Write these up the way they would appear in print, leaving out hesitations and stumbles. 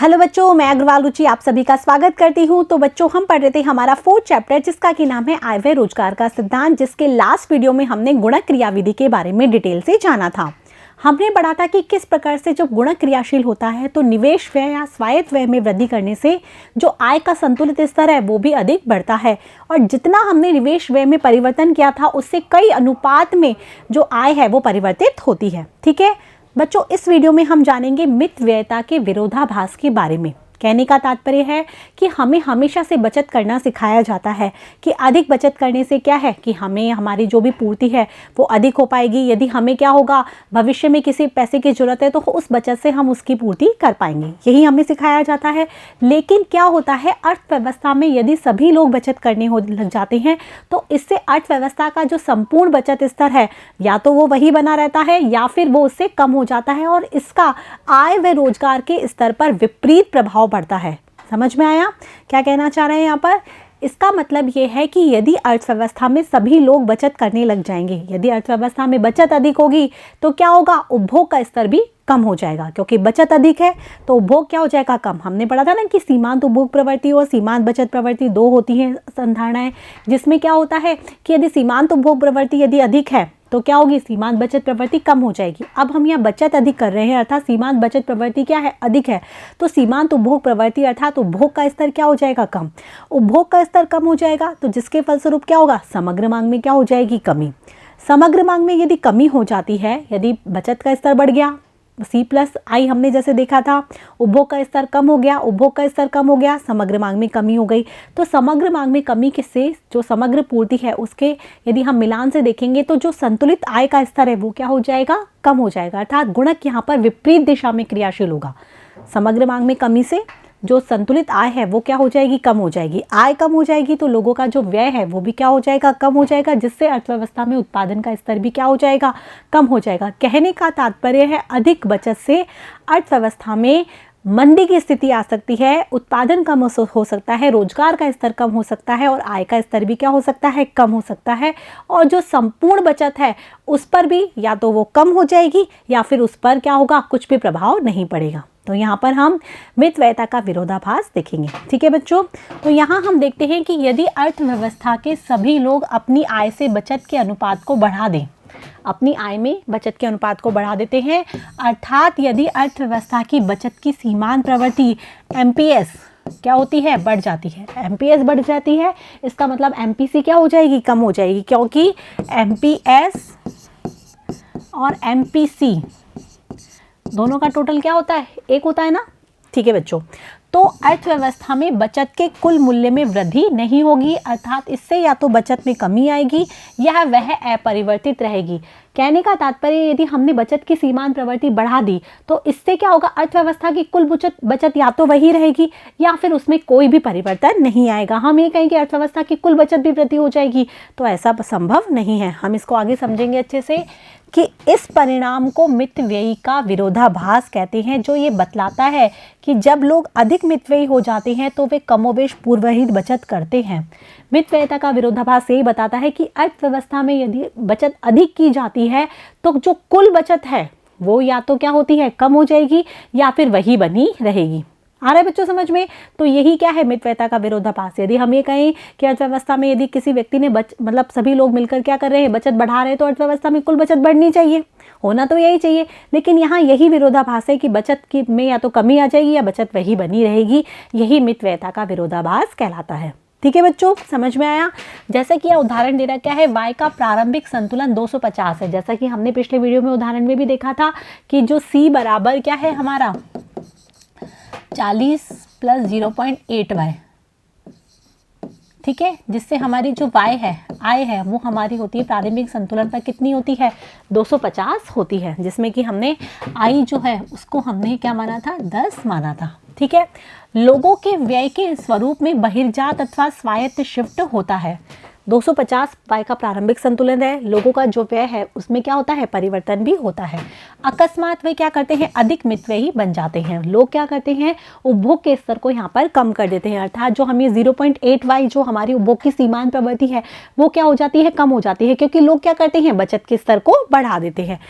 Hello बच्चों, मैं अग्रवाल रुचि आप सभी का स्वागत करती हूँ। तो बच्चों, हम पढ़ रहे थे हमारा 4th चैप्टर जिसका कि नाम है आय व्यय रोजगार का सिद्धांत, जिसके लास्ट वीडियो में हमने गुणक क्रियाविधि के बारे में डिटेल से जाना था। हमने पढ़ा था कि किस प्रकार से जब गुणक क्रियाशील होता है तो निवेश व्यय या स्वायत्त व्यय में वृद्धि करने से जो आय का संतुलित स्तर है वो भी अधिक बढ़ता है, और जितना हमने निवेश व्यय में परिवर्तन किया था उससे कई अनुपात में जो आय है वो परिवर्तित होती है। ठीक है बच्चों, इस वीडियो में हम जानेंगे मितव्ययिता के विरोधाभास के बारे में। कहने का तात्पर्य है कि हमें हमेशा से बचत करना सिखाया जाता है कि अधिक बचत करने से क्या है कि हमें हमारी जो भी पूर्ति है वो अधिक हो पाएगी। यदि हमें क्या होगा, भविष्य में किसी पैसे की जरूरत है तो उस बचत से हम उसकी पूर्ति कर पाएंगे, यही हमें सिखाया जाता है। लेकिन क्या होता है, अर्थव्यवस्था में यदि सभी लोग बचत करने हो लग जाते हैं तो इससे अर्थव्यवस्था का जो संपूर्ण बचत स्तर है या तो वो वही बना रहता है या फिर वो उससे कम हो जाता है, और इसका आय व रोजगार के स्तर पर विपरीत प्रभाव पड़ता है। समझ में आया क्या कहना चाह रहे हैं यहाँ पर? इसका मतलब ये है कि यदि अर्थव्यवस्था में सभी लोग बचत करने लग जाएंगे, यदि अर्थव्यवस्था में बचत अधिक होगी तो क्या होगा, उपभोग का स्तर भी कम हो जाएगा, क्योंकि बचत अधिक है तो उपभोग क्या हो जाएगा, कम। हमने पढ़ा था ना कि सीमांत उपभोग प्रवृत्ति और सीमांत बचत प्रवृत्ति दो होती हैं संधारणाएं, जिसमें क्या होता है कि यदि सीमांत उपभोग प्रवृत्ति यदि अधिक है तो क्या होगी, सीमांत बचत प्रवृत्ति कम हो जाएगी। अब हम यहाँ बचत अधिक कर रहे हैं अर्थात सीमांत बचत प्रवृत्ति क्या है, अधिक है, तो सीमांत उपभोग प्रवृत्ति अर्थात उपभोग का स्तर क्या हो जाएगा, कम। उपभोग का स्तर कम हो जाएगा तो जिसके फलस्वरूप क्या होगा, समग्र मांग में क्या हो जाएगी, कमी। समग्र मांग में यदि कमी हो जाती है, यदि बचत का स्तर बढ़ गया, C+I हमने जैसे देखा था, उपभोग का स्तर कम हो गया, उपभोग का स्तर कम हो गया, समग्र मांग में कमी हो गई। तो समग्र मांग में कमी किससे, जो समग्र पूर्ति है उसके यदि हम मिलान से देखेंगे तो जो संतुलित आय का स्तर है वो क्या हो जाएगा, कम हो जाएगा। अर्थात गुणक यहाँ पर विपरीत दिशा में क्रियाशील होगा। समग्र मांग में कमी से जो संतुलित आय है वो क्या हो जाएगी, कम हो जाएगी। आय कम हो जाएगी तो लोगों का जो व्यय है वो भी क्या हो जाएगा, कम हो जाएगा, जिससे अर्थव्यवस्था में उत्पादन का स्तर भी क्या हो जाएगा, कम हो जाएगा। कहने का तात्पर्य है अधिक बचत से अर्थव्यवस्था में मंदी की स्थिति आ सकती है, उत्पादन कम हो सकता है, रोजगार का स्तर कम हो सकता है और आय का स्तर भी क्या हो सकता है, कम हो सकता है। और जो संपूर्ण बचत है उस पर भी या तो वो कम हो जाएगी या फिर उस पर क्या होगा, कुछ भी प्रभाव नहीं पड़ेगा। तो यहाँ पर हम मितव्ययिता का विरोधाभास देखेंगे। ठीक है बच्चों, तो यहाँ हम देखते हैं कि यदि अर्थव्यवस्था के सभी लोग अपनी आय से बचत के अनुपात को बढ़ा दें, अपनी आय में बचत के अनुपात को बढ़ा देते हैं, अर्थात यदि अर्थव्यवस्था की बचत की सीमांत प्रवृत्ति MPS क्या होती है, बढ़ जाती है। MPS बढ़ जाती है, इसका मतलब MPC क्या हो जाएगी, कम हो जाएगी, क्योंकि MPS और MPC दोनों का टोटल क्या होता है, एक होता है ना। ठीक है बच्चों, तो अर्थव्यवस्था में बचत के कुल मूल्य में वृद्धि नहीं होगी, अर्थात इससे या तो बचत में कमी आएगी या वह अपरिवर्तित रहेगी। कहने का तात्पर्य यदि हमने बचत की सीमांत प्रवृत्ति बढ़ा दी तो इससे क्या होगा, अर्थव्यवस्था की कुल बचत या तो वही रहेगी या फिर उसमें कोई भी परिवर्तन नहीं आएगा। हम ये कहें कि अर्थव्यवस्था की कुल बचत भी वृद्धि हो जाएगी तो ऐसा संभव नहीं है। हम इसको आगे समझेंगे अच्छे से कि इस परिणाम को मितव्ययी का विरोधाभास कहते हैं, जो ये बतलाता है कि जब लोग अधिक मितव्ययी हो जाते हैं तो वे कमोवेश पूर्वहित बचत करते हैं। मितव्ययिता का विरोधाभास यही बताता है कि अर्थव्यवस्था में यदि बचत अधिक की जाती है तो जो कुल बचत है वो या तो क्या होती है, कम हो जाएगी या फिर वही बनी रहेगी। आ रहा है बच्चों समझ में? तो यही क्या है मितव्ययिता का विरोधाभास। यदि हम ये कहें कि अर्थव्यवस्था में यदि किसी व्यक्ति ने मतलब सभी लोग मिलकर क्या कर रहे हैं, बचत बढ़ा रहे हैं, तो अर्थव्यवस्था में कुल बचत बढ़नी चाहिए, होना तो यही चाहिए। लेकिन यहाँ यही विरोधाभास है कि बचत की में या तो कमी आ जाएगी या बचत वही बनी रहेगी। यही मितव्ययिता का विरोधाभास कहलाता है। ठीक है बच्चों, समझ में आया? जैसे कि यह उदाहरण दे रहा क्या है, y का प्रारंभिक संतुलन 250 है। जैसा कि हमने पिछले वीडियो में उदाहरण में भी देखा था कि जो c बराबर क्या है हमारा 40 + 0.8y, ठीक है, जिससे हमारी जो y है, आय है, वो हमारी होती है प्रारंभिक संतुलन पर कितनी होती है, 250 होती है, जिसमें कि हमने i जो है उसको हमने क्या माना था, 10 माना था। ठीक है, लोगों के व्यय के स्वरूप में बहिर्जात अथवा स्वायत्त शिफ्ट होता है। 250 y का प्रारंभिक संतुलन है, लोगों का जो व्यय है उसमें क्या होता है, परिवर्तन भी होता है। अकस्मात वे क्या करते हैं, अधिक मितव्ययी बन जाते हैं। लोग क्या करते हैं, उपभोग के स्तर को यहाँ पर कम कर देते हैं, अर्थात जो हमें 0.8y जो हमारी उपभोग की सीमांत प्रवृत्ति है वो क्या हो जाती है, कम हो जाती है, क्योंकि लोग क्या करते हैं, बचत के स्तर को बढ़ा देते हैं।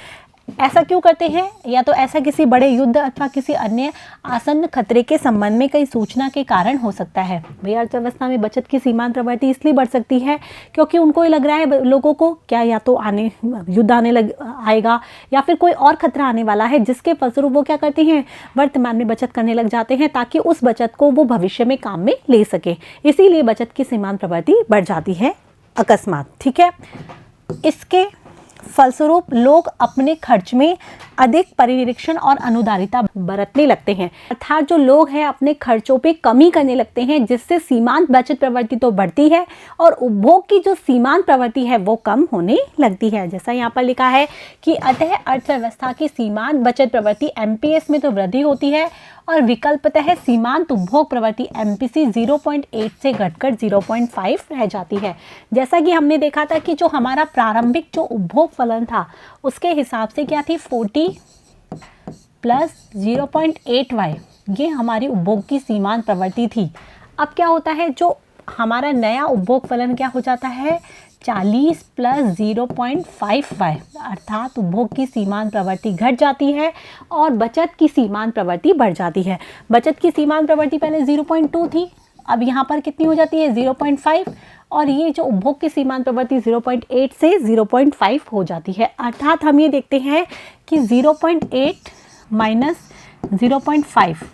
ऐसा क्यों करते हैं? या तो ऐसा किसी बड़े युद्ध अथवा किसी अन्य आसन्न खतरे के संबंध में कई सूचना के कारण हो सकता है। भाई अर्थव्यवस्था में बचत की सीमांत प्रवृत्ति इसलिए बढ़ सकती है क्योंकि उनको ये लग रहा है लोगों को क्या या तो युद्ध आएगा या फिर कोई और खतरा आने वाला है, जिसके फलस्वरूप वो क्या करते हैं, वर्तमान में बचत करने लग जाते हैं ताकि उस बचत को वो भविष्य में काम में ले सके। इसीलिए बचत की सीमांत प्रवृत्ति बढ़ जाती है अकस्मात। ठीक है, इसके फलस्वरूप लोग अपने खर्च में अधिक परिनिरीक्षण और अनुदारिता बरतने लगते हैं, अर्थात जो लोग हैं अपने खर्चों पे कमी करने लगते हैं, जिससे सीमांत बचत प्रवृत्ति तो बढ़ती है और उपभोग की जो सीमांत प्रवृत्ति है वो कम होने लगती है। जैसा यहाँ पर लिखा है कि अतः अर्थव्यवस्था की सीमांत बचत प्रवृत्ति एमपीएस में तो वृद्धि होती है और विकल्पतः सीमांत उपभोग प्रवृत्ति एमपीसी 0.8 से घटकर 0.5 रह जाती है। जैसा कि हमने देखा था कि जो हमारा प्रारंभिक जो उपभोग फलन था उसके हिसाब से क्या थी, 40 प्लस 0.8y, ये हमारी उपभोग की सीमांत प्रवृत्ति थी। अब क्या होता है, जो हमारा नया उपभोग फलन क्या हो जाता है, 40 प्लस 0.5y, अर्थात उपभोग की सीमांत प्रवृत्ति घट जाती है और बचत की सीमांत प्रवृत्ति बढ़ जाती है। बचत की सीमांत प्रवृत्ति पहले 0.2 थी, अब यहाँ पर कितनी हो जाती है, 0.5, और ये जो उपभोग की सीमांत प्रवृत्ति 0.8 से 0.5 हो जाती है। अर्थात हम ये देखते हैं कि 0.8 माइनस 0.5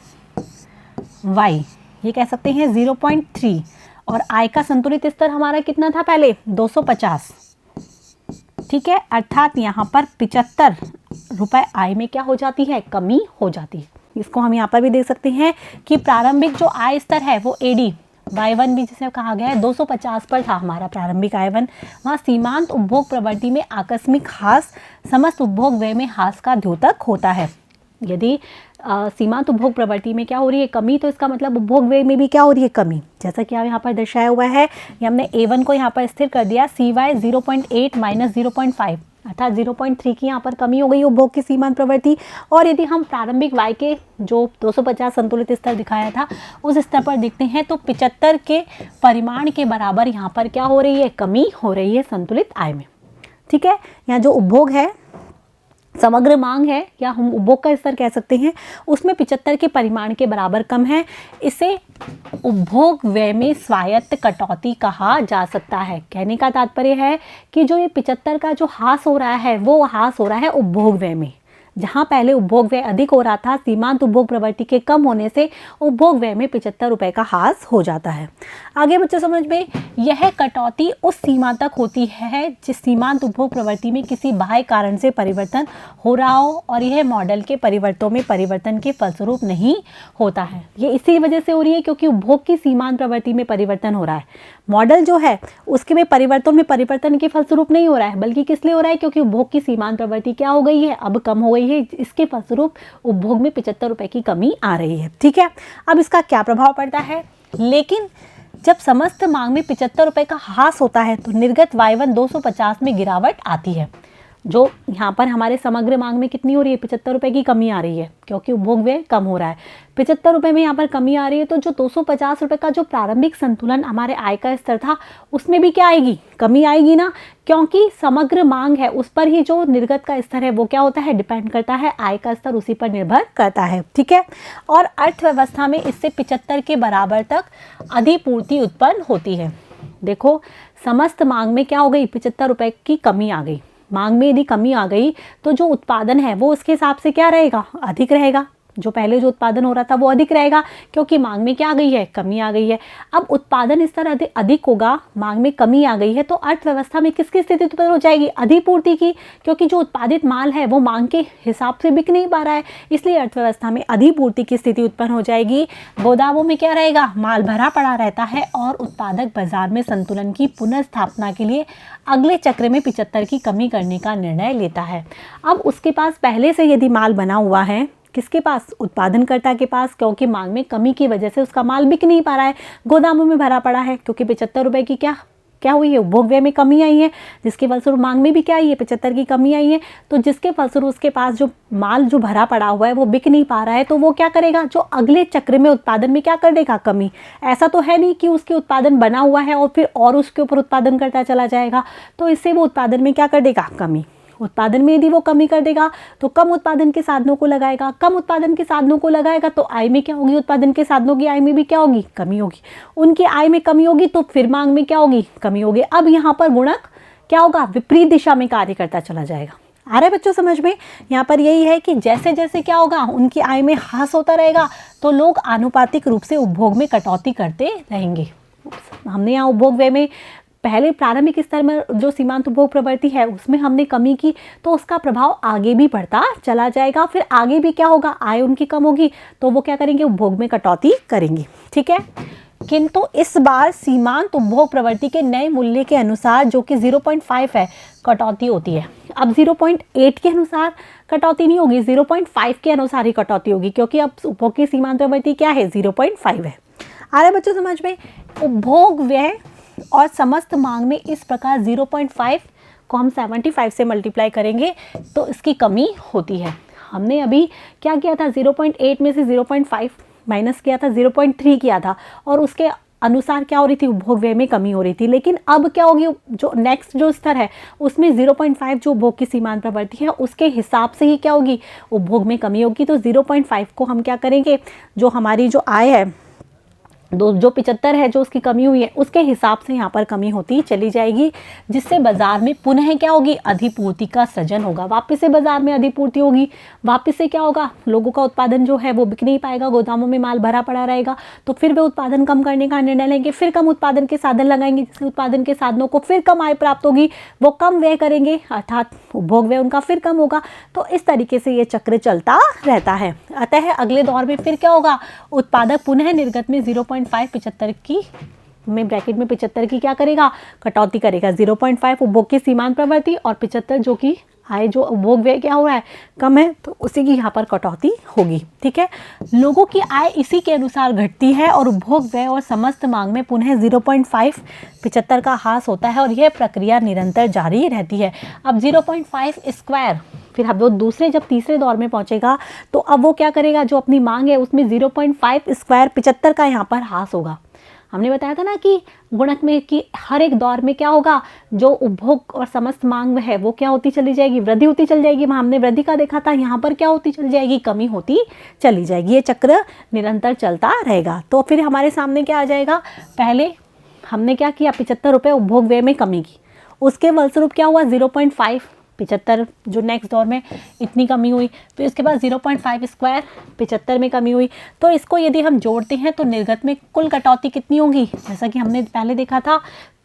y, ये कह सकते हैं 0.3, और आय का संतुलित स्तर हमारा कितना था पहले, 250। ठीक है, अर्थात यहाँ पर 75 रुपये आय में क्या हो जाती है, कमी हो जाती है। इसको हम यहाँ पर भी देख सकते हैं कि प्रारंभिक जो आय स्तर है वो एडी Y1 भी जिसे कहा गया है 250 पर था हमारा प्रारंभिक आय1, वहाँ सीमांत उपभोग प्रवृत्ति में आकस्मिक ह्रास समस्त उपभोग व्यय में ह्रास का द्योतक होता है। यदि सीमांत उपभोग प्रवृत्ति में क्या हो रही है, कमी, तो इसका मतलब उपभोग व्यय में भी क्या हो रही है, कमी। जैसा कि यहाँ पर दर्शाया हुआ है, ये हमने A1 को यहाँ पर स्थिर कर दिया, CY 0.8 माइनस 0.5, अर्थात 0.3 की यहाँ पर कमी हो गई उपभोग की सीमांत प्रवृत्ति। और यदि हम प्रारंभिक y के जो 250 संतुलित स्तर दिखाया था उस स्तर पर देखते हैं तो 75 के परिमाण के बराबर यहाँ पर क्या हो रही है, कमी हो रही है संतुलित आय में। ठीक है, यहाँ जो उपभोग है, समग्र मांग है या हम उपभोग का स्तर कह सकते हैं, उसमें 75 के परिमाण के बराबर कम है। इसे उपभोग व्यय में स्वायत्त कटौती कहा जा सकता है। कहने का तात्पर्य है कि जो ये 75 का जो ह्रास हो रहा है वो ह्रास हो रहा है उपभोग व्यय में। जहाँ पहले उपभोग व्यय अधिक हो रहा था, सीमांत उपभोग प्रवृत्ति के कम होने से उपभोग व्यय में 75 रुपये का ह्रास हो जाता है। आगे बच्चों समझ में, यह कटौती उस सीमा तक होती है जिस सीमांत उपभोग प्रवृत्ति में किसी बाह्य कारण से परिवर्तन हो रहा हो और यह मॉडल के परिवर्तनों में परिवर्तन के फलस्वरूप नहीं होता है। ये इसी वजह से हो रही है क्योंकि उपभोग की सीमांत प्रवृत्ति में परिवर्तन हो रहा है। मॉडल जो है उसके में परिवर्तन के फलस्वरूप नहीं हो रहा है, बल्कि किस लिए हो रहा है, क्योंकि उपभोग की सीमांत प्रवृत्ति क्या हो गई है, अब कम हो गई है। इसके फलस्वरूप उपभोग में 75 रुपये की कमी आ रही है। ठीक है, अब इसका क्या प्रभाव पड़ता है, लेकिन जब समस्त मांग में 75 रुपये का ह्रास होता है तो निर्गत Y1 250 में गिरावट आती है। जो यहाँ पर हमारे समग्र मांग में कितनी हो रही है, 75 रुपये की कमी आ रही है क्योंकि उपभोग व्यय कम हो रहा है। 75 रुपये में यहाँ पर कमी आ रही है, तो जो 250 रुपये का जो प्रारंभिक संतुलन हमारे आय का स्तर था उसमें भी क्या आएगी, कमी आएगी ना, क्योंकि समग्र मांग है उस पर ही जो निर्गत का स्तर है वो क्या होता है, डिपेंड करता है, आय का स्तर उसी पर निर्भर करता है। ठीक है, और अर्थव्यवस्था में इससे 75 के बराबर तक अधिपूर्ति उत्पन्न होती है। देखो, समस्त मांग में क्या हो गई, 75 रुपये की कमी आ गई। मांग में यदि कमी आ गई तो जो उत्पादन है वो उसके हिसाब से क्या रहेगा, अधिक रहेगा। जो पहले जो उत्पादन हो रहा था वो अधिक रहेगा क्योंकि मांग में क्या आ गई है, कमी आ गई है। अब उत्पादन स्तर अधिक होगा, मांग में कमी आ गई है, तो अर्थव्यवस्था में किसकी स्थिति उत्पन्न हो जाएगी, अधिपूर्ति की, क्योंकि जो उत्पादित माल है वो मांग के हिसाब से बिक नहीं पा रहा है, इसलिए अर्थव्यवस्था में अधिपूर्ति की स्थिति उत्पन्न हो जाएगी। गोदामों में क्या रहेगा, माल भरा पड़ा रहता है और उत्पादक बाजार में संतुलन की पुनर्स्थापना के लिए अगले चक्र में 75 की कमी करने का निर्णय लेता है। अब उसके पास पहले से यदि माल बना हुआ है, किसके पास, उत्पादनकर्ता के पास, क्योंकि मांग में कमी की वजह से उसका माल बिक नहीं पा रहा है, गोदामों में भरा पड़ा है, क्योंकि 75 रुपये की क्या हुई है, उपभोग व्यय में कमी आई है, जिसके फलस्वरूप मांग में भी क्या आई है, 75 की कमी आई है। तो जिसके फलस्वरूप उसके पास जो माल जो भरा पड़ा हुआ है वो बिक नहीं पा रहा है, तो वो क्या करेगा, जो अगले चक्र में उत्पादन में क्या कर देगा, कमी। ऐसा तो है नहीं कि उसके उत्पादन बना हुआ है और फिर और उसके ऊपर उत्पादन करता चला जाएगा, तो इससे वो उत्पादन में क्या कर देगा, कमी। उत्पादन में यदि वो कमी कर देगा तो कम उत्पादन के साधनों को लगाएगा, कम उत्पादन के साधनों को लगाएगा तो आय में क्या होगी, उत्पादन के साधनों की आय में भी क्या होगी, कमी होगी। उनकी आय में कमी होगी तो फिर मांग में क्या होगी, कमी होगी। अब यहाँ पर गुणक क्या होगा, विपरीत दिशा में कार्य करता चला जाएगा। आ रहा है बच्चों समझ में? यहाँ पर यही है कि जैसे जैसे क्या होगा, उनकी आय में ह्रास होता रहेगा तो लोग आनुपातिक रूप से उपभोग में कटौती करते रहेंगे। हमने यहाँ उपभोग व्यय में पहले प्रारंभिक स्तर में जो सीमांत उपभोग प्रवृत्ति है उसमें हमने कमी की तो उसका प्रभाव आगे भी बढ़ता चला जाएगा। फिर आगे भी क्या होगा, आय उनकी कम होगी तो वो क्या करेंगे, उपभोग में कटौती करेंगे। ठीक है, किंतु इस बार सीमांत उपभोग प्रवृत्ति के नए मूल्य के अनुसार जो कि 0.5 है, कटौती होती है। अब 0.8 के अनुसार कटौती नहीं होगी, 0.5 के अनुसार ही कटौती होगी, क्योंकि अब उपभोग की सीमांत प्रवृत्ति क्या है, 0.5 है। आ रहा है बच्चों समझ में? उपभोग व्यय और समस्त मांग में इस प्रकार 0.5 को हम 75 से मल्टीप्लाई करेंगे तो इसकी कमी होती है। हमने अभी क्या किया था, 0.8 में से 0.5 माइनस किया था, 0.3 किया था और उसके अनुसार क्या हो रही थी, उपभोग व्यय में कमी हो रही थी। लेकिन अब क्या होगी, जो नेक्स्ट जो स्तर है उसमें 0.5 जो उपभोग की सीमांत प्रवृत्ति है उसके हिसाब से ही क्या होगी, उपभोग में कमी होगी। तो 0.5 को हम क्या करेंगे, जो हमारी जो आय है जो 75 है, जो उसकी कमी हुई है उसके हिसाब से यहाँ पर कमी होती चली जाएगी, जिससे बाजार में पुनः क्या होगी, अधिपूर्ति का सृजन होगा। वापस से बाजार में अधिपूर्ति होगी, वापस से क्या होगा, लोगों का उत्पादन जो है वो बिक नहीं पाएगा, गोदामों में माल भरा पड़ा रहेगा तो फिर वे उत्पादन कम करने का निर्णय लेंगे, फिर कम उत्पादन के साधन लगाएंगे, जिससे उत्पादन के साधनों को फिर कम आय प्राप्त होगी, वो कम व्यय करेंगे अर्थात उपभोग व्यय उनका फिर कम होगा। तो इस तरीके से ये चक्र चलता रहता है। अतः अगले दौर में फिर क्या होगा, उत्पादक पुनः निर्गत में 0.5 की में ब्रैकेट में 75 की क्या करेगा, कटौती करेगा। 0.5 उपभोग की सीमांत प्रवृत्ति और 75 जो कि आय जो उपभोग व्यय क्या हो रहा है, कम है, तो उसी की यहाँ पर कटौती होगी। ठीक है, लोगों की आय इसी के अनुसार घटती है और उपभोग व्यय और समस्त मांग में पुनः 0.5 75 का ह्रास होता है और यह प्रक्रिया निरंतर जारी रहती है। अब 0.5 स्क्वायर फिर अब वो दूसरे जब तीसरे दौर में पहुंचेगा तो अब वो क्या करेगा, जो अपनी मांग है उसमें 0.5 स्क्वायर 75 का यहाँ पर ह्रास होगा। हमने बताया था ना कि गुणक में कि हर एक दौर में क्या होगा, जो उपभोग और समस्त मांग है वो क्या होती चली जाएगी, वृद्धि होती चली जाएगी। वहाँ हमने वृद्धि का देखा था, यहाँ पर क्या होती चली जाएगी, कमी होती चली जाएगी। ये चक्र निरंतर चलता रहेगा। तो फिर हमारे सामने क्या आ जाएगा, पहले हमने क्या किया, 75 रुपये उपभोग व्यय में कमी की, उसके फलस्वरूप क्या हुआ, 0.5 75 जो नेक्स्ट दौर में इतनी कमी हुई, तो इसके बाद 0.5 स्क्वायर 75 में कमी हुई। तो इसको यदि हम जोड़ते हैं तो निर्गत में कुल कटौती कितनी होगी, जैसा कि हमने पहले देखा था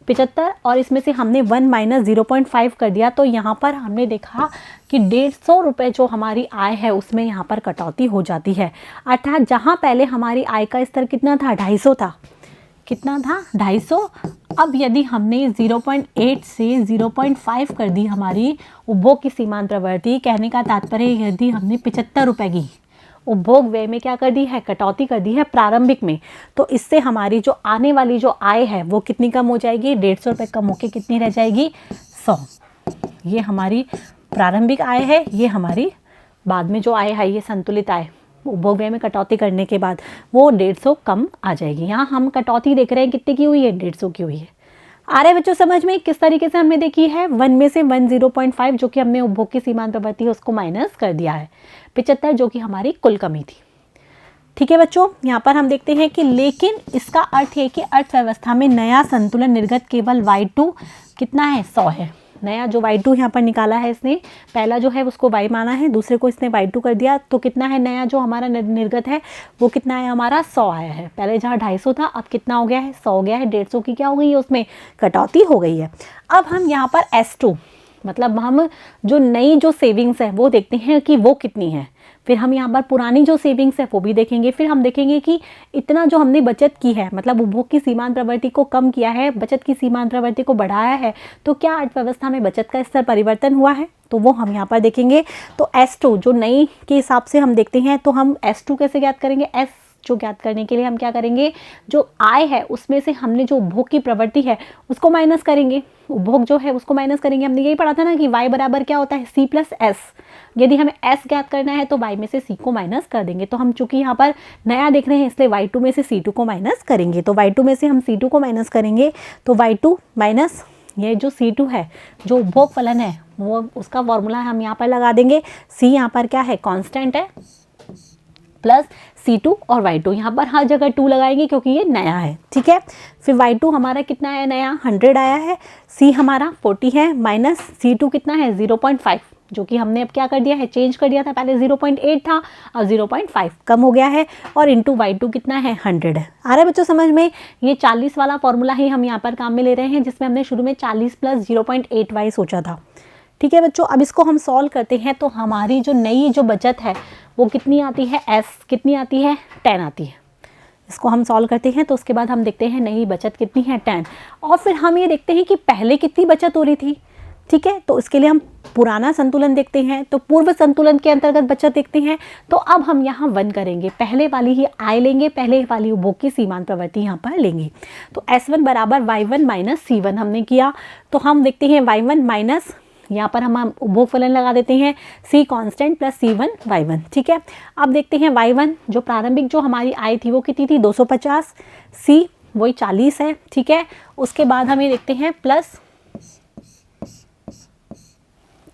75 और इसमें से हमने 1 माइनस 0.5 कर दिया, तो यहाँ पर हमने देखा कि 150 रुपये जो हमारी आय है उसमें यहाँ पर कटौती हो जाती है। अर्थात जहाँ पहले हमारी आय का स्तर कितना था, 250 था, कितना था, 250। अब यदि हमने 0.8 से 0.5 कर दी हमारी उपभोग की सीमांत प्रवृत्ति, कहने का तात्पर्य यदि हमने 75 रुपये की उपभोग व्यय में क्या कर दी है, कटौती कर दी है प्रारंभिक में, तो इससे हमारी जो आने वाली जो आय है वो कितनी कम हो जाएगी, 150 रुपये कम होकर कितनी रह जाएगी, 100। ये हमारी प्रारंभिक आय है, ये हमारी बाद में जो आय है ये संतुलित आय उपभोग व्यय में कटौती करने के बाद वो 150 कम आ जाएगी। यहाँ हम कटौती देख रहे हैं कितने की हुई है, 150 की हुई है। आ रहे बच्चों समझ में किस तरीके से हमने देखी है, 1 में से 1 0.5 जो कि हमने उपभोग की सीमांत प्रवृत्ति है उसको माइनस कर दिया है, 75 जो कि हमारी कुल कमी थी। ठीक है बच्चों, यहाँ पर हम देखते हैं कि लेकिन इसका अर्थ है कि अर्थव्यवस्था में नया संतुलन निर्गत केवल y2 कितना है, 100 है। नया जो y2 यहाँ पर निकाला है इसने, पहला जो है उसको y माना है, दूसरे को इसने y2 कर दिया, तो कितना है नया जो हमारा निर्गत है वो कितना है, हमारा 100 आया है। पहले जहाँ 250 था अब कितना हो गया है, 100 हो गया है। 150 की क्या हो गई है, उसमें कटौती हो गई है। अब हम यहाँ पर S2 मतलब हम जो नई जो सेविंग्स है वो देखते हैं कि वो कितनी है। फिर हम यहाँ पर पुरानी जो सेविंग्स है वो भी देखेंगे। फिर हम देखेंगे कि इतना जो हमने बचत की है, मतलब उपभोग की सीमांत प्रवृत्ति को कम किया है, बचत की सीमांत प्रवृत्ति को बढ़ाया है, तो क्या अर्थव्यवस्था में बचत का स्तर परिवर्तन हुआ है, तो वो हम यहाँ पर देखेंगे। तो S2 जो नई के हिसाब से हम देखते हैं, तो हम S2 कैसे ज्ञात करेंगे, S जो ज्ञात करने के लिए हम क्या करेंगे, जो आय है उसमें से हमने जो उपभोग की प्रवृत्ति है उसको माइनस करेंगे, उपभोग जो है उसको माइनस करेंगे। हमने यही पढ़ा था ना कि y बराबर क्या होता है, c प्लस एस। यदि हमें s ज्ञात करना है तो y में से c को माइनस कर देंगे। तो हम चूंकि यहाँ पर नया देख रहे हैं इसलिए y2 में से c2 को माइनस करेंगे। तो y2 में से हम c2 को माइनस करेंगे तो y2 माइनस ये जो C2 है, जो उपभोग फलन है, वो उसका फॉर्मूला हम यहाँ पर लगा देंगे। C यहाँ पर क्या है, कांस्टेंट है, प्लस C2 और Y2, यहाँ पर हर जगह 2 लगाएंगे क्योंकि ये नया है, ठीक है। फिर Y2 हमारा कितना है, नया 100 आया है, C हमारा 40 है, माइनस C2 कितना है 0.5, जो कि हमने अब क्या कर दिया है, चेंज कर दिया था, पहले 0.8 था, अब 0.5 कम हो गया है, और इंटू Y2 कितना है 100 है। आ रहा है बच्चों समझ में? ये 40 वाला फॉर्मूला ही हम यहाँ पर काम में ले रहे हैं, जिसमें हमने शुरू में 40 प्लस 0.8y सोचा था, ठीक है बच्चों। अब इसको हम सॉल्व करते हैं तो हमारी जो नई जो बचत है वो कितनी आती है, S कितनी आती है, 10 आती है। इसको हम सॉल्व करते हैं तो उसके बाद हम देखते हैं नई बचत कितनी है, 10, और फिर हम ये देखते हैं कि पहले कितनी बचत हो रही थी, ठीक है। तो इसके लिए हम पुराना संतुलन देखते हैं, तो पूर्व संतुलन के अंतर्गत बचत देखते हैं। तो अब हम यहाँ 1 करेंगे, पहले वाली ही आय लेंगे, पहले वाली उपभोग की सीमांत प्रवृत्ति यहाँ पर लेंगे। तो S1 बराबर Y1 माइनस C1 हमने किया, तो हम देखते हैं Y1 माइनस, यहाँ पर हम उपभोग फलन लगा देते हैं, C constant plus C1 Y1, ठीक है। अब देखते हैं Y1 जो प्रारंभिक जो हमारी आय थी वो कितनी थी, 250, C वही 40 है, ठीक है। उसके बाद हम ये देखते हैं प्लस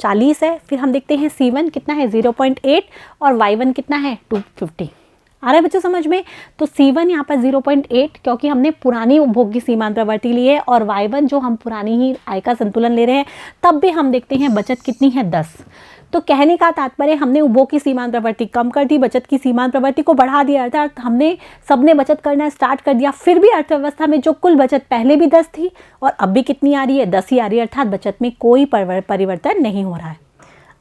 40 है, फिर हम देखते हैं C1 कितना है 0.8 और Y1 कितना है 250। आ रहा है बच्चों समझ में? तो C1 यहाँ पर 0.8 क्योंकि हमने पुरानी उपभोग की सीमांत प्रवृत्ति ली है, और Y1 जो हम पुरानी ही आय का संतुलन ले रहे हैं, तब भी हम देखते हैं बचत कितनी है 10। तो कहने का तात्पर्य हमने उपभोग की सीमांत प्रवृत्ति कम कर दी, बचत की सीमांत प्रवृत्ति को बढ़ा दिया, अर्थात हमने सबने बचत करना स्टार्ट कर दिया। फिर भी अर्थव्यवस्था में जो कुल बचत पहले भी 10 थी और अब भी कितनी आ रही है, 10 ही आ रही है, अर्थात बचत में कोई परिवर्तन नहीं हो रहा है।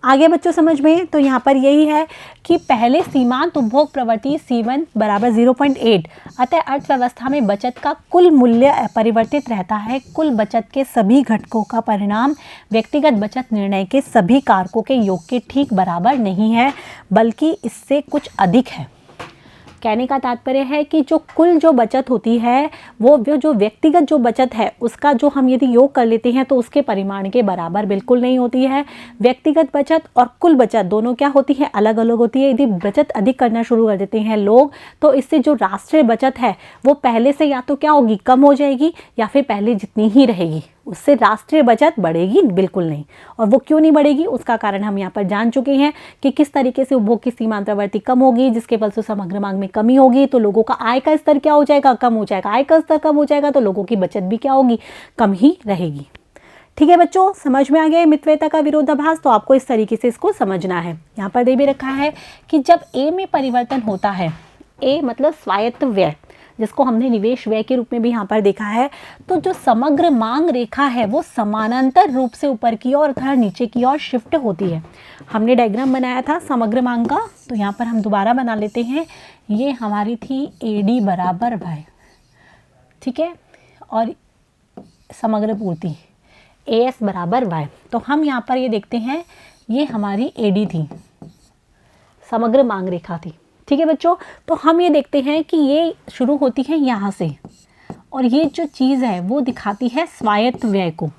आगे बच्चों समझ में? तो यहाँ पर यही है कि पहले सीमांत उपभोग प्रवृत्ति C1 बराबर 0.8, अतः अर्थव्यवस्था में बचत का कुल मूल्य अपरिवर्तित रहता है। कुल बचत के सभी घटकों का परिणाम व्यक्तिगत बचत निर्णय के सभी कारकों के योग के ठीक बराबर नहीं है, बल्कि इससे कुछ अधिक है। कहने का तात्पर्य है कि जो कुल जो बचत होती है, वो जो व्यक्तिगत जो बचत है उसका जो हम यदि योग कर लेते हैं तो उसके परिमाण के बराबर बिल्कुल नहीं होती है। व्यक्तिगत बचत और कुल बचत दोनों क्या होती है, अलग अलग होती है। यदि बचत अधिक करना शुरू कर देते हैं लोग, तो इससे जो राष्ट्रीय बचत है वो पहले से या तो क्या होगी, कम हो जाएगी, या फिर पहले जितनी ही रहेगी, उससे राष्ट्रीय बचत बढ़ेगी बिल्कुल नहीं। और वो क्यों नहीं बढ़ेगी, उसका कारण हम यहाँ पर जान चुके हैं कि किस तरीके से उपभोग की सीमांत प्रवृत्ति कम होगी, जिसके फल से समग्र मांग में कमी होगी, तो लोगों का आय का स्तर क्या हो जाएगा, कम हो जाएगा। आय का स्तर कम हो जाएगा तो लोगों की बचत भी क्या होगी, कम ही रहेगी। ठीक है बच्चों, समझ में आ गया मितव्ययिता का विरोधाभास? तो आपको इस तरीके से इसको समझना है। यहाँ पर दे भी रखा है कि जब ए में परिवर्तन होता है, ए मतलब स्वायत्त व्यय, जिसको हमने निवेश व्यय के रूप में भी यहाँ पर देखा है, तो जो समग्र मांग रेखा है वो समानांतर रूप से ऊपर की ओर तथा नीचे की ओर शिफ्ट होती है। हमने डायग्राम बनाया था समग्र मांग का, तो यहाँ पर हम दोबारा बना लेते हैं। ये हमारी थी AD बराबर वाई, ठीक है, और समग्र पूर्ति AS बराबर वाई। तो हम यहाँ पर ये देखते हैं, ये हमारी AD थी, समग्र मांग रेखा थी, ठीक है बच्चों। तो हम ये देखते हैं कि ये शुरू होती है यहाँ से, और ये जो चीज़ है वो दिखाती है स्वायत्त व्यय को।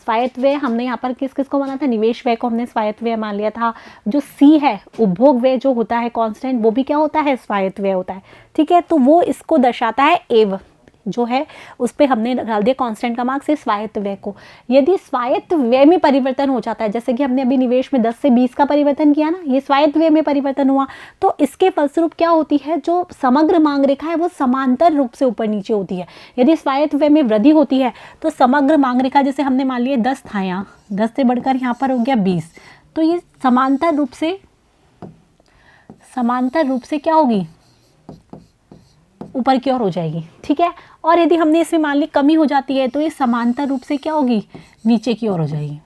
स्वायत्त व्यय हमने यहाँ पर किस किस को माना था, निवेश व्यय को हमने स्वायत्त व्यय मान लिया था। जो C है, उपभोग व्यय जो होता है कांस्टेंट, वो भी क्या होता है, स्वायत्त व्यय होता है, ठीक है। तो वो इसको दर्शाता है एव जो है, उस पर हमने डाल दिया कांस्टेंट का मार्क से स्वायत्त व्यय को। यदि स्वायत्त व्यय में परिवर्तन हो जाता है, जैसे कि हमने अभी निवेश में 10 से 20 का परिवर्तन किया ना, ये स्वायत्त व्यय में परिवर्तन हुआ, तो इसके फलस्वरूप क्या होती है, जो समग्र मांग रेखा है वो समांतर रूप से ऊपर नीचे होती है। यदि स्वायत्त व्यय में वृद्धि होती है तो समग्र मांग रेखा, जैसे हमने मान लिया 10 था, यहाँ 10 से बढ़कर यहाँ पर हो गया 20, तो ये समांतर रूप से क्या होगी, ऊपर की ओर हो जाएगी, ठीक है। और यदि हमने इसमें मान ली कमी हो जाती है तो ये समांतर रूप से क्या होगी, नीचे की ओर हो जाएगी।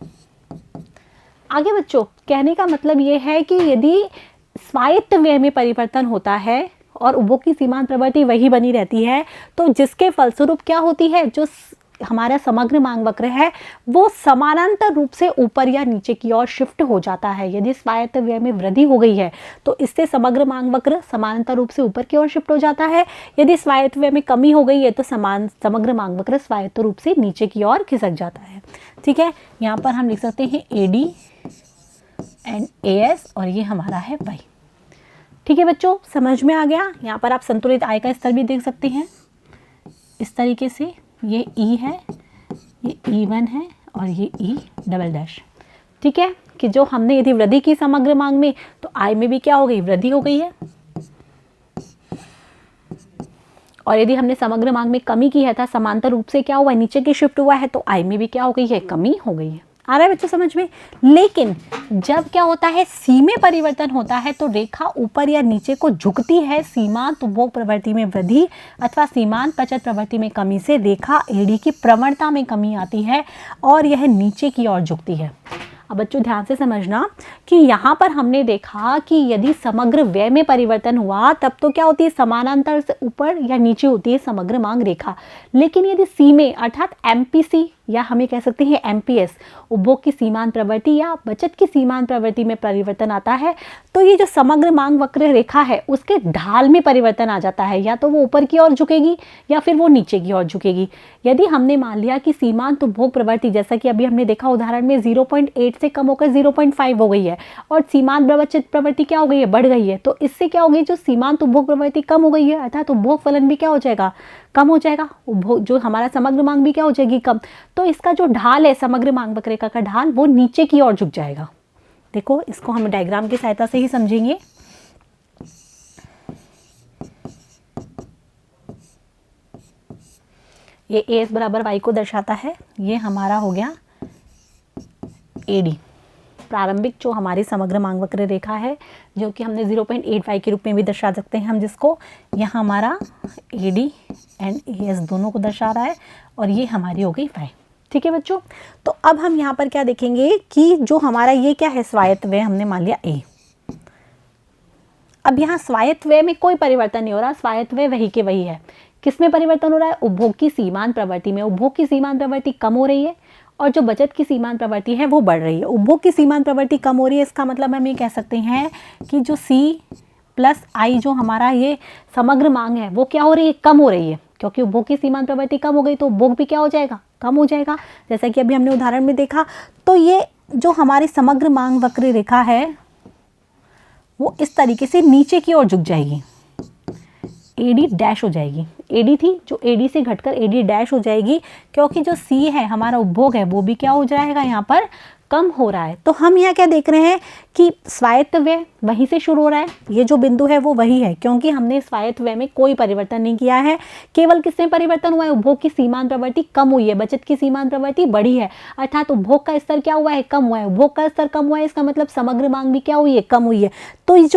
आगे बच्चों, कहने का मतलब ये है कि यदि स्वायत्त व्यय में परिवर्तन होता है और उपभोग की सीमांत प्रवृत्ति वही बनी रहती है, तो जिसके फलस्वरूप क्या होती है, जो हमारा समग्र मांग वक्र है वो समानांतर रूप से ऊपर या नीचे की ओर शिफ्ट हो जाता है। यदि स्वायत्त व्यय में वृद्धि हो गई है तो इससे समग्र मांग वक्र समानांतर रूप से ऊपर की ओर शिफ्ट हो जाता है। यदि स्वायत्त व्यय में कमी हो गई है तो समग्र मांग वक्र स्वायत्त रूप से नीचे की ओर खिसक जाता है, ठीक है। यहाँ पर हम लिख सकते हैं AD एंड AS, और ये हमारा है Y, ठीक है बच्चों, समझ में आ गया। यहाँ पर आप संतुलित आय का स्तर भी देख सकते हैं इस तरीके से, ये E है, ये E1 है और ये E डबल डैश। ठीक है, कि जो हमने यदि वृद्धि की समग्र मांग में, तो I में भी क्या हो गई, वृद्धि हो गई है। और यदि हमने समग्र मांग में कमी की है था, समांतर रूप से क्या हुआ है, नीचे की शिफ्ट हुआ है, तो I में भी क्या हो गई है, कमी हो गई है। आ रहा है बच्चों समझ में। लेकिन जब क्या होता है, सी में परिवर्तन होता है, तो रेखा ऊपर या नीचे को झुकती है। सीमांत उपभोग प्रवृत्ति में वृद्धि अथवा सीमांत बचत प्रवृत्ति में कमी से रेखा एडी की प्रवणता में कमी आती है और यह नीचे की ओर झुकती है। अब बच्चों ध्यान से समझना कि यहाँ पर हमने देखा कि यदि समग्र व्यय में परिवर्तन हुआ तब तो क्या होती है, समानांतर से ऊपर या नीचे होती है समग्र मांग रेखा। लेकिन यदि सी में अर्थात एमपीसी या हमें कह सकते हैं एमपीएस, उपभोग की सीमांत प्रवृत्ति या बचत की सीमांत प्रवृत्ति में परिवर्तन आता है, तो ये जो समग्र मांग वक्र रेखा है उसके ढाल में परिवर्तन आ जाता है। या तो वो ऊपर की ओर झुकेगी या फिर वो नीचे की ओर झुकेगी। यदि हमने मान लिया कि सीमांत उपभोग प्रवृत्ति, जैसा कि अभी हमने देखा उदाहरण में 0.8 से कम होकर 0.5 हो गई है और सीमांत बचत प्रवृत्ति क्या हो गई है, बढ़ गई है, तो इससे क्या हो गई, जो सीमांत उपभोग प्रवृत्ति कम हो गई है अर्थात उपभोग फलन भी क्या हो जाएगा, कम हो जाएगा। उपभोग जो हमारा समग्र मांग भी क्या हो जाएगी, कम। तो इसका जो ढाल है समग्र मांग वक्रेखा का ढाल, वो नीचे की ओर झुक जाएगा। देखो इसको हम डायग्राम की सहायता से ही समझेंगे। ये एस बराबर वाई को दर्शाता है। ये हमारा हो गया एडी, प्रारंभिक जो हमारी समग्र मांग वक्र रेखा है, जो कि हमने 0.85 के रूप में भी दर्शा सकते हैं हम, जिसको यहाँ हमारा एडी एंड एस दोनों को दर्शा रहा है और ये हमारी हो गई फाई। ठीक है बच्चों, तो अब हम यहाँ पर क्या देखेंगे कि जो हमारा ये क्या है, स्वायत्त व्यय हमने मान लिया ए। अब यहाँ स्वायत्त व्यय में कोई परिवर्तन नहीं हो रहा, स्वायत्त व्यय वही के वही है। किसमें परिवर्तन हो रहा है, उपभोग की सीमांत प्रवृत्ति में। उपभोग की सीमांत प्रवृत्ति कम हो रही है और जो बचत की सीमांत प्रवृत्ति है वो बढ़ रही है। उपभोग की सीमांत प्रवृत्ति कम हो रही है, इसका मतलब हम ये कह सकते हैं कि जो सी प्लस आई जो हमारा ये समग्र मांग है वो क्या हो रही है, कम हो रही है। क्योंकि उपभोग की सीमांत प्रवृत्ति कम हो गई तो उपभोग भी क्या हो जाएगा, कम हो जाएगा, जैसा कि अभी हमने उदाहरण में देखा। तो ये जो हमारी समग्र मांग वक्र रेखा है वो इस तरीके से नीचे की ओर झुक जाएगी, एडी डैश हो जाएगी। एडी थी जो एडी से घटकर एडी डैश हो जाएगी, क्योंकि जो सी है हमारा उपभोग है वो भी क्या हो जाएगा, यहाँ पर कम हो रहा है। तो हम यहाँ क्या देख रहे हैं कि स्वायत्त व्यय वहीं से शुरू हो रहा है, ये जो बिंदु है वो वही है, क्योंकि हमने स्वायत्त व्यय में कोई परिवर्तन नहीं किया है। केवल किसमें परिवर्तन हुआ है, उपभोग की सीमांत प्रवृत्ति कम हुई है, बचत की सीमांत प्रवृत्ति बढ़ी है, अर्थात उपभोग का स्तर क्या हुआ है, कम हुआ है। उपभोग का स्तर कम हुआ है, इसका मतलब समग्र मांग भी क्या हुई है, कम हुई है। तो ये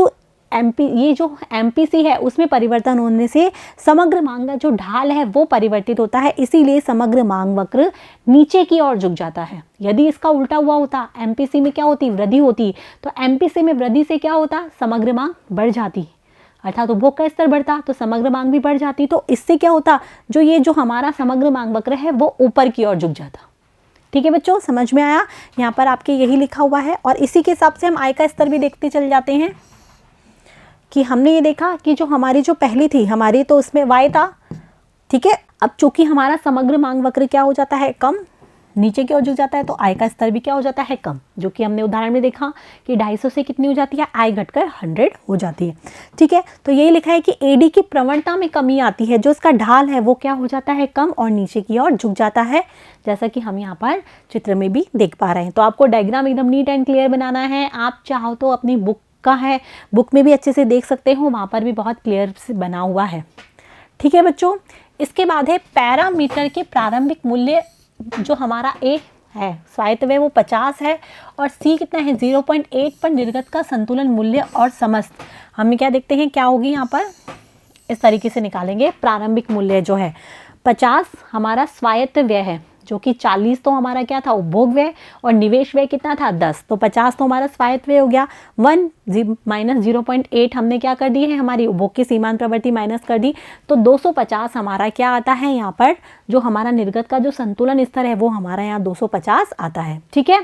जो एमपीसी है उसमें परिवर्तन होने से समग्र मांग का जो ढाल है वो परिवर्तित होता है, इसीलिए समग्र मांग वक्र नीचे की ओर झुक जाता है। यदि इसका उल्टा हुआ होता, एमपीसी में क्या होती, वृद्धि होती, तो एमपीसी में वृद्धि से क्या होता, समग्र मांग बढ़ जाती, अर्थात उपभोग का स्तर बढ़ता तो समग्र मांग भी बढ़ जाती। तो इससे क्या होता, जो ये जो हमारा समग्र मांग वक्र है वो ऊपर की ओर झुक जाता। ठीक है बच्चों, समझ में आया। यहाँ पर आपके यही लिखा हुआ है और इसी के हिसाब से हम आय का स्तर भी देखते चल जाते हैं कि हमने ये देखा कि जो हमारी जो पहली थी हमारी, तो उसमें y था। ठीक है, अब चूंकि हमारा समग्र मांग वक्र क्या हो जाता है, कम, नीचे की ओर झुक जाता है, तो आय का स्तर भी क्या हो जाता है, कम, जो कि हमने उदाहरण में देखा कि 250 से कितनी हो जाती है, आय घटकर 100 हो जाती है। ठीक है, तो यही लिखा है कि एडी की प्रवणता में कमी आती है, जो इसका ढाल है वो क्या हो जाता है, कम और नीचे की ओर झुक जाता है, जैसा कि हम यहाँ पर चित्र में भी देख पा रहे हैं। तो आपको डायग्राम एकदम नीट एंड क्लियर बनाना है। आप चाहो तो अपनी बुक का है, बुक में भी अच्छे से देख सकते हो, वहाँ पर भी बहुत क्लियर से बना हुआ है। ठीक है बच्चों, इसके बाद है पैरामीटर के प्रारंभिक मूल्य। जो हमारा ए है स्वायत्त व्यय वो 50 है और सी कितना है, 0.8 पर निर्गत का संतुलन मूल्य और समस्त। हम क्या देखते हैं क्या होगी, यहाँ पर इस तरीके से निकालेंगे। प्रारंभिक मूल्य जो है 50 हमारा स्वायत्त व्यय है, जो कि 40 तो हमारा क्या था, उपभोग व्यय, और निवेश व्यय कितना था, 10। तो 50 तो हमारा स्वायत्त व्यय हो गया। 1 माइनस 0.8 हमने क्या कर दी है, हमारी उपभोग की सीमांत प्रवृत्ति माइनस कर दी, तो 250 हमारा क्या आता है, यहाँ पर जो हमारा निर्गत का जो संतुलन स्तर है वो हमारा यहाँ 250 आता है। ठीक है,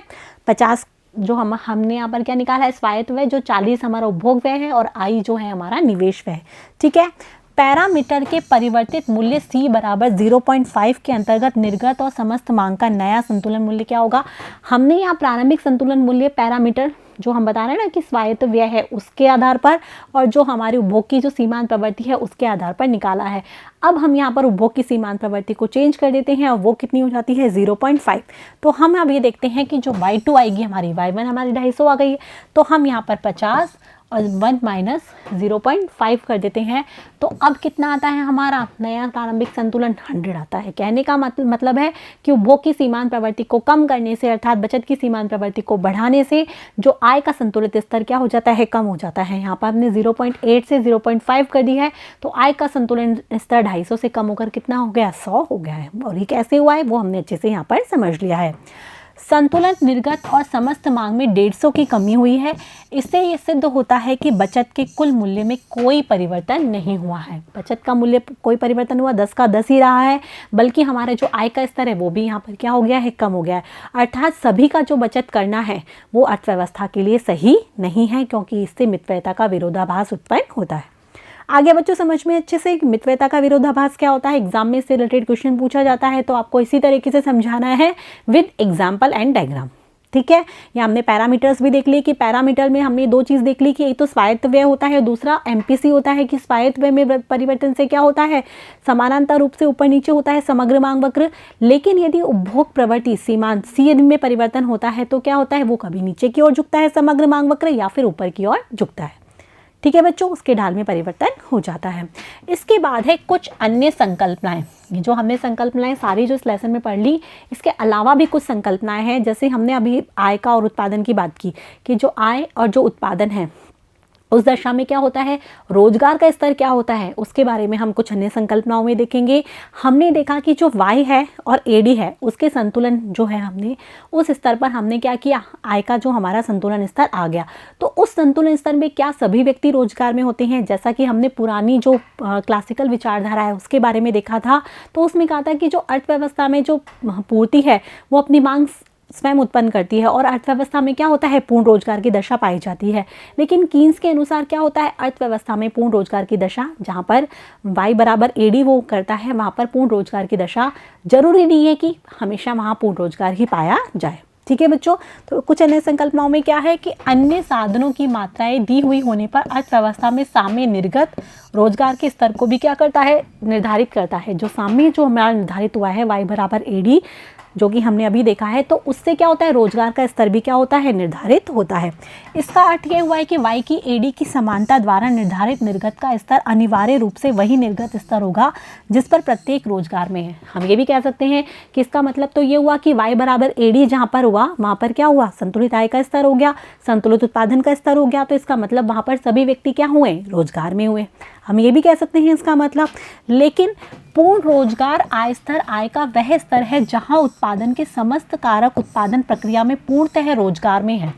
50 जो हमने यहाँ पर क्या निकाला है, स्वायत्त व्यय, जो 40 हमारा उपभोग व्यय है और आई जो है हमारा निवेश व्यय। ठीक है, पैरामीटर के परिवर्तित मूल्य C बराबर 0.5 के अंतर्गत निर्गत और समस्त मांग का नया संतुलन मूल्य क्या होगा। हमने यहाँ प्रारंभिक संतुलन मूल्य पैरामीटर जो हम बता रहे हैं ना कि स्वायत्त व्यय है उसके आधार पर, और जो हमारी उपभोग की जो सीमांत प्रवृत्ति है उसके आधार पर निकाला है। अब हम यहाँ पर उपभोग की सीमांत प्रवृत्ति को चेंज कर देते हैं और वो कितनी हो जाती है 0.5। तो हम अब ये देखते हैं कि जो y2 आएगी हमारी, y1 हमारी 250 आ गई है, तो हम यहाँ पर 50 और 1 माइनस 0.5 कर देते हैं। तो अब कितना आता है हमारा नया प्रारंभिक संतुलन 100 आता है। कहने का मतलब है कि उपभोग की सीमांत प्रवृत्ति को कम करने से अर्थात बचत की सीमांत प्रवृत्ति को बढ़ाने से जो आय का संतुलित स्तर क्या हो जाता है, कम हो जाता है। यहाँ पर हमने 0.8 से 0.5 कर दी है, तो आय का संतुलन स्तर 250 से कम होकर कितना हो गया, 100 हो गया है। और ये कैसे हुआ है वो हमने अच्छे से यहाँ पर समझ लिया है। संतुलन निर्गत और समस्त मांग में 150 की कमी हुई है। इससे ये सिद्ध होता है कि बचत के कुल मूल्य में कोई परिवर्तन नहीं हुआ है। बचत का मूल्य कोई परिवर्तन हुआ, 10 का 10 ही रहा है, बल्कि हमारा जो आय का स्तर है वो भी यहाँ पर क्या हो गया है, कम हो गया है। अर्थात सभी का जो बचत करना है वो अर्थव्यवस्था के लिए सही नहीं है, क्योंकि इससे मितव्ययता का विरोधाभास उत्पन्न होता है। आगे बच्चों समझ में अच्छे से मितव्ययता का विरोधाभास क्या होता है, एग्जाम में इससे रिलेटेड क्वेश्चन पूछा जाता है, तो आपको इसी तरीके से समझाना है विद एग्जाम्पल एंड डायग्राम। ठीक है, या हमने पैरामीटर्स भी देख लिए कि पैरामीटर में हमने दो चीज़ देख ली कि एक तो स्वायत्त व्यय होता है, दूसरा एमपीसी होता है कि स्वायत्त व्यय में परिवर्तन से क्या होता है, समानांतर रूप से ऊपर नीचे होता है समग्र मांग वक्र। लेकिन यदि उपभोग प्रवृत्ति सीमांत सी में परिवर्तन होता है तो क्या होता है, वो कभी नीचे की ओर झुकता है समग्र मांग वक्र, या फिर ऊपर की ओर झुकता है। ठीक है बच्चों, उसके ढाल में परिवर्तन हो जाता है। इसके बाद है कुछ अन्य संकल्पनाएं। ये जो हमने संकल्पनाएं सारी जो इस लेसन में पढ़ ली, इसके अलावा भी कुछ संकल्पनाएं हैं। जैसे हमने अभी आय का और उत्पादन की बात की कि जो आय और जो उत्पादन है उस दशा में क्या होता है, रोजगार का स्तर क्या होता है, उसके बारे में हम कुछ अन्य संकल्पनाओं में देखेंगे। हमने देखा कि जो y है और AD है उसके संतुलन जो है, हमने उस स्तर पर हमने क्या किया, आय का जो हमारा संतुलन स्तर आ गया। तो उस संतुलन स्तर में क्या सभी व्यक्ति रोजगार में होते हैं, जैसा कि हमने पुरानी जो क्लासिकल विचारधारा है उसके बारे में देखा था। तो उसमें कहा था कि जो अर्थव्यवस्था में जो पूर्ति है वो अपनी मांग स्वयं उत्पन्न करती है, और अर्थव्यवस्था में क्या होता है, पूर्ण रोजगार की दशा पाई जाती है। लेकिन कीन्स के अनुसार क्या होता है, अर्थव्यवस्था में पूर्ण रोजगार की दशा जहाँ पर y बराबर AD वो करता है, वहाँ पर पूर्ण रोजगार की दशा जरूरी नहीं है कि हमेशा वहाँ पूर्ण रोजगार ही पाया जाए। ठीक है बच्चों, तो कुछ अन्य संकल्पनाओं में क्या है कि अन्य साधनों की मात्राएं दी हुई होने पर अर्थव्यवस्था में साम्य निर्गत रोजगार के स्तर को भी क्या करता है, निर्धारित करता है। जो साम्य जो हमारा निर्धारित हुआ है y बराबर AD जो कि हमने अभी देखा है, तो उससे क्या होता है, रोजगार का स्तर भी क्या होता है, निर्धारित होता है। इसका अर्थ यह हुआ है कि y की AD की समानता द्वारा निर्धारित निर्गत का स्तर अनिवार्य रूप से वही निर्गत स्तर होगा जिस पर प्रत्येक रोजगार में है। हम ये भी कह सकते हैं कि इसका मतलब तो ये हुआ कि y बराबर AD जहाँ पर हुआ वहाँ पर क्या हुआ, संतुलित आय का स्तर हो गया, संतुलित उत्पादन का स्तर हो गया। तो इसका मतलब वहाँ पर सभी व्यक्ति क्या हुए, रोजगार में हुए। हम ये भी कह सकते हैं इसका मतलब। लेकिन पूर्ण रोजगार आय स्तर आय का वह स्तर है जहां उत्पादन के समस्त कारक उत्पादन प्रक्रिया में पूर्णतः रोजगार में है।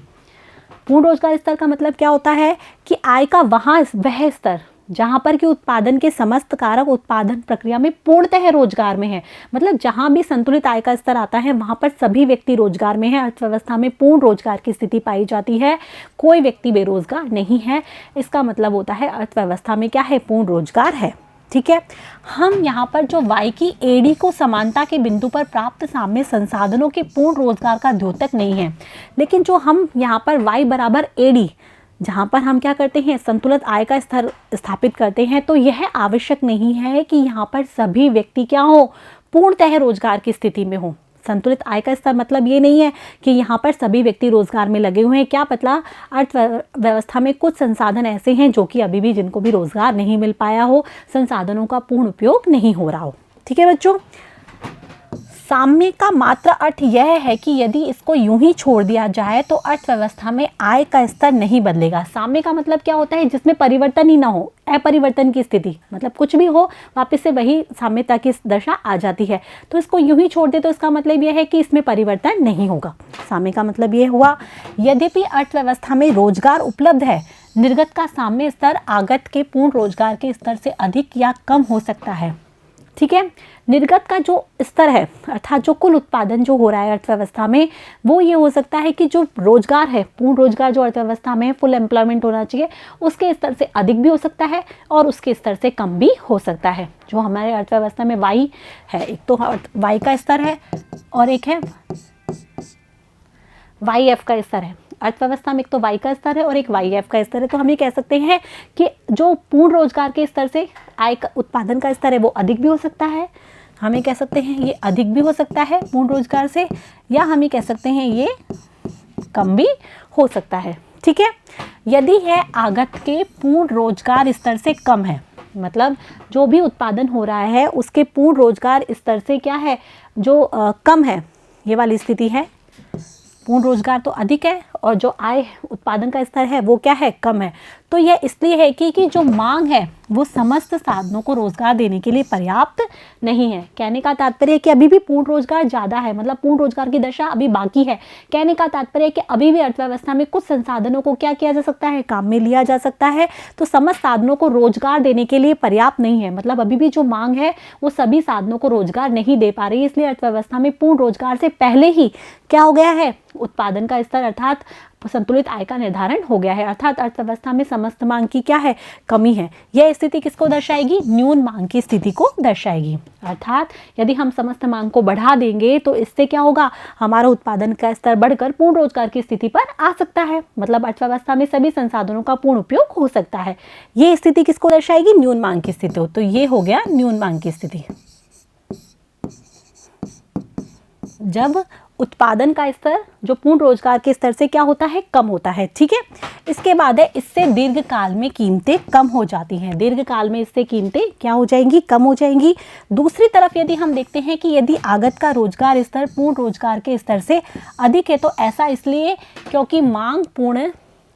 पूर्ण रोजगार स्तर का मतलब क्या होता है कि आय का वह स्तर जहां पर कि उत्पादन के समस्त कारक उत्पादन प्रक्रिया में पूर्णतः रोजगार में है। मतलब जहां भी संतुलित आय का स्तर आता है वहां पर सभी व्यक्ति रोजगार में है, अर्थव्यवस्था में पूर्ण रोजगार की स्थिति पाई जाती है, कोई व्यक्ति बेरोजगार नहीं है। इसका मतलब होता है अर्थव्यवस्था में क्या है, पूर्ण रोजगार है। ठीक है, हम यहाँ पर जो y की AD को समानता के बिंदु पर प्राप्त साम्य संसाधनों के पूर्ण रोजगार का द्योतक नहीं है। लेकिन जो हम यहाँ पर y बराबर AD जहाँ पर हम क्या करते हैं, संतुलित आय का स्तर स्थापित करते हैं, तो यह आवश्यक नहीं है कि यहाँ पर सभी व्यक्ति क्या हो, पूर्णतः रोजगार की स्थिति में हो। संतुलित आय का स्तर मतलब ये नहीं है कि यहाँ पर सभी व्यक्ति रोजगार में लगे हुए हैं। क्या पता अर्थव्यवस्था में कुछ संसाधन ऐसे हैं जो कि अभी भी जिनको भी रोजगार नहीं मिल पाया हो, संसाधनों का पूर्ण उपयोग नहीं हो रहा हो। ठीक है बच्चों, साम्य का मात्र अर्थ यह है कि यदि इसको यूं ही छोड़ दिया जाए तो अर्थव्यवस्था में आय का स्तर नहीं बदलेगा। साम्य का मतलब क्या होता है, जिसमें परिवर्तन ही ना हो, अपरिवर्तन की स्थिति, मतलब कुछ भी हो वापस से वही साम्यता की दशा आ जाती है। तो इसको यूं ही छोड़ दे तो इसका मतलब यह है कि इसमें परिवर्तन नहीं होगा। साम्य का मतलब ये हुआ, यद्यपि अर्थव्यवस्था में रोजगार उपलब्ध है, निर्गत का साम्य स्तर आगत के पूर्ण रोजगार के स्तर से अधिक या कम हो सकता है। ठीक है, निर्गत का जो स्तर है अर्थात जो कुल उत्पादन जो हो रहा है अर्थव्यवस्था में, वो ये हो सकता है कि जो रोजगार है, पूर्ण रोजगार जो अर्थव्यवस्था में फुल एम्प्लॉयमेंट होना चाहिए, उसके स्तर से अधिक भी हो सकता है और उसके स्तर से कम भी हो सकता है। जो हमारे अर्थव्यवस्था में y है, एक तो y का स्तर है और एक है YF का स्तर है। अर्थव्यवस्था में एक तो y का स्तर है और एक yf का स्तर है, तो हम ये कह सकते हैं कि जो पूर्ण रोजगार के स्तर से आय का उत्पादन का स्तर है वो अधिक भी हो सकता है, हम ये कह सकते हैं ये अधिक भी हो सकता है पूर्ण रोजगार से, या हम ये कह सकते हैं ये कम भी हो सकता है। ठीक है, यदि यह आगत के पूर्ण रोजगार स्तर से कम है, मतलब जो भी उत्पादन हो रहा है उसके पूर्ण रोजगार स्तर से क्या है, जो कम है, ये वाली स्थिति है। पूर्ण रोजगार तो अधिक है और जो आय उत्पादन का स्तर है वो क्या है, कम है। तो यह इसलिए है कि जो मांग है वो समस्त साधनों को रोजगार देने के लिए पर्याप्त नहीं है। कहने का तात्पर्य है कि अभी भी पूर्ण रोजगार ज़्यादा है, मतलब पूर्ण रोजगार की दशा अभी बाकी है। कहने का तात्पर्य है कि अभी भी अर्थव्यवस्था में कुछ संसाधनों को क्या किया जा सकता है, काम में लिया जा सकता है, तो समस्त साधनों को रोजगार देने के लिए पर्याप्त नहीं है। मतलब अभी भी जो मांग है वो सभी साधनों को रोजगार नहीं दे पा रही है, इसलिए अर्थव्यवस्था में पूर्ण रोजगार से पहले ही क्या हो गया है, उत्पादन का स्तर अर्थात संतुलित आय का निर्धारण हो गया है, अर्थात अर्थव्यवस्था में समस्त मांग की क्या है, कमी है। यह स्थिति किसको दर्शाएगी, न्यून मांग की स्थिति को दर्शाएगी। अर्थात यदि हम समस्त मांग को बढ़ा देंगे तो इससे क्या होगा, हमारा उत्पादन का स्तर बढ़कर पूर्ण रोजगार की स्थिति पर आ सकता है, मतलब अर्थव्यवस्था में सभी संसाधनों का पूर्ण उपयोग हो सकता है। ये स्थिति किसको दर्शाएगी, न्यून मांग की स्थिति। तो ये हो गया न्यून मांग की स्थिति, जब उत्पादन का स्तर जो पूर्ण रोजगार के स्तर से क्या होता है, कम होता है। ठीक है, इसके बाद है इससे दीर्घकाल में कीमतें कम हो जाती हैं। दीर्घकाल में इससे कीमतें क्या हो जाएंगी, कम हो जाएंगी। दूसरी तरफ यदि हम देखते हैं कि यदि आगत का रोजगार स्तर पूर्ण रोजगार के स्तर से अधिक है, तो ऐसा इसलिए क्योंकि मांग पूर्ण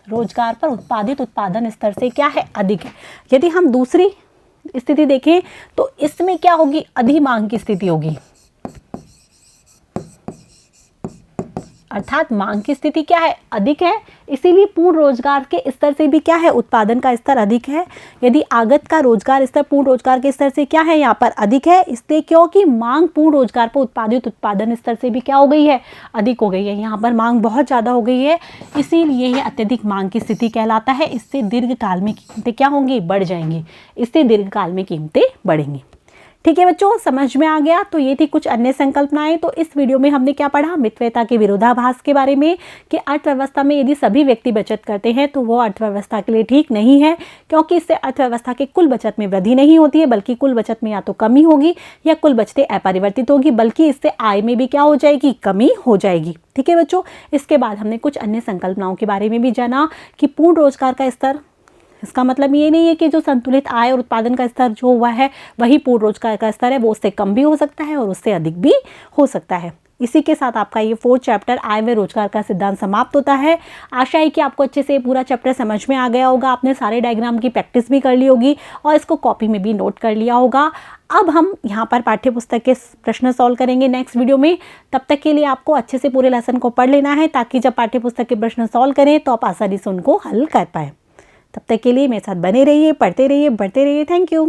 रोजगार पर उत्पादित उत्पादन स्तर से क्या है, अधिक है। यदि हम दूसरी स्थिति देखें तो इसमें क्या होगी, अधिक मांग की स्थिति होगी, अर्थात मांग की स्थिति क्या है, अधिक है, इसीलिए पूर्ण रोजगार के स्तर से भी क्या है, उत्पादन का स्तर अधिक है। यदि आगत का रोजगार स्तर पूर्ण रोजगार के स्तर से क्या है, यहाँ पर अधिक है, इसलिए क्योंकि मांग पूर्ण रोजगार पर उत्पादित उत्पादन स्तर से भी क्या हो गई है, अधिक हो गई है। यहाँ पर मांग बहुत ज़्यादा हो गई है, इसीलिए ये अत्यधिक मांग की स्थिति कहलाता है। इससे दीर्घकाल में कीमतें क्या होंगी, बढ़ जाएंगी, इससे दीर्घकाल में कीमतें बढ़ेंगी। ठीक है बच्चों, समझ में आ गया। तो ये थी कुछ अन्य संकल्पनाएं। तो इस वीडियो में हमने क्या पढ़ा, मितव्ययता के विरोधाभास के बारे में, कि अर्थव्यवस्था में यदि सभी व्यक्ति बचत करते हैं तो वो अर्थव्यवस्था के लिए ठीक नहीं है, क्योंकि इससे अर्थव्यवस्था के कुल बचत में वृद्धि नहीं होती है, बल्कि कुल बचत में या तो कमी होगी या कुल बचतें अपरिवर्तित होगी, बल्कि इससे आय में भी क्या हो जाएगी, कमी हो जाएगी। ठीक है बच्चों, इसके बाद हमने कुछ अन्य संकल्पनाओं के बारे में भी जाना कि पूर्ण रोजगार का स्तर, इसका मतलब ये नहीं है कि जो संतुलित आय और उत्पादन का स्तर जो हुआ है वही पूर्ण रोजगार का स्तर है, वो उससे कम भी हो सकता है और उससे अधिक भी हो सकता है। इसी के साथ आपका ये 4th चैप्टर आय व रोजगार का सिद्धांत समाप्त होता है। आशा है कि आपको अच्छे से पूरा चैप्टर समझ में आ गया होगा, आपने सारे डायग्राम की प्रैक्टिस भी कर ली होगी और इसको कॉपी में भी नोट कर लिया होगा। अब हम यहाँ पर पाठ्यपुस्तक के प्रश्न सॉल्व करेंगे नेक्स्ट वीडियो में। तब तक के लिए आपको अच्छे से पूरे लेसन को पढ़ लेना है, ताकि जब पाठ्यपुस्तक के प्रश्न सॉल्व करें तो आप आसानी से उनको हल कर पाएँ। तब तक के लिए मेरे साथ बने रहिए, पढ़ते रहिए, बढ़ते रहिए। Thank you.